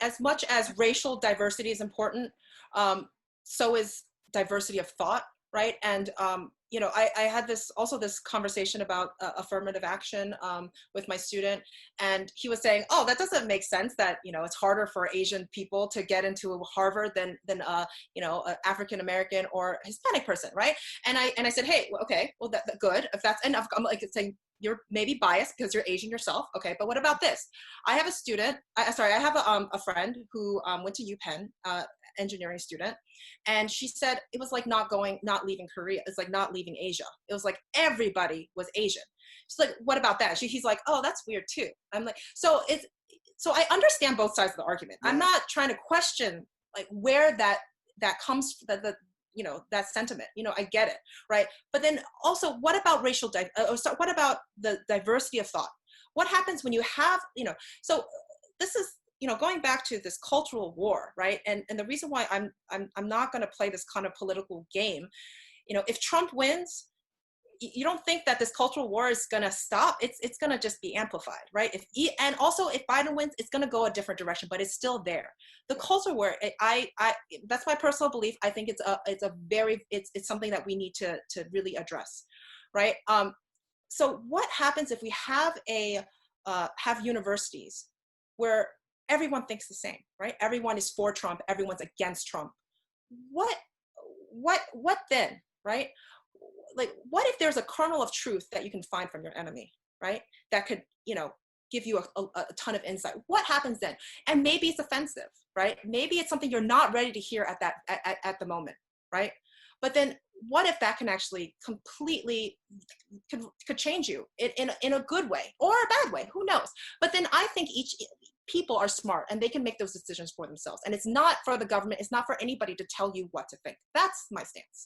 as much as racial diversity is important, so is diversity of thought, right? And you know, I had this conversation about affirmative action with my student, and he was saying, "Oh, that doesn't make sense. That you know, it's harder for Asian people to get into Harvard than you know, African American or Hispanic person, right?" And I said, "Hey, well, okay, well, that good. If that's enough, I'm like saying." You're maybe biased because you're Asian yourself. Okay, but what about this? I have a student, sorry, I have a friend who went to UPenn, engineering student, and she said it was like not leaving Korea. It's like not leaving Asia. It was like everybody was Asian. She's like, what about that? He's like, oh, that's weird too. I'm like, so I understand both sides of the argument. Yeah. I'm not trying to question like where that comes, the you know, that sentiment, you know, I get it, right? But then also, what about what about the diversity of thought? What happens when you have, you know, so this is, you know, going back to this cultural war, right? And the reason why I'm not going to play this kind of political game, you know, if Trump wins, you don't think that this cultural war is going to stop. It's going to just be amplified, right? And also if Biden wins, it's going to go a different direction, but it's still there. The cultural war, I that's my personal belief. I think it's something that we need to really address, right? So what happens if we have have universities where everyone thinks the same, right? Everyone is for Trump, everyone's against Trump. What then, right? Like, what if there's a kernel of truth that you can find from your enemy, right? That could, you know, give you a ton of insight. What happens then? And maybe it's offensive, right? Maybe it's something you're not ready to hear at the moment, right? But then what if that can actually completely could change you in a good way or a bad way? Who knows? But then I think people are smart and they can make those decisions for themselves. And it's not for the government. It's not for anybody to tell you what to think. That's my stance.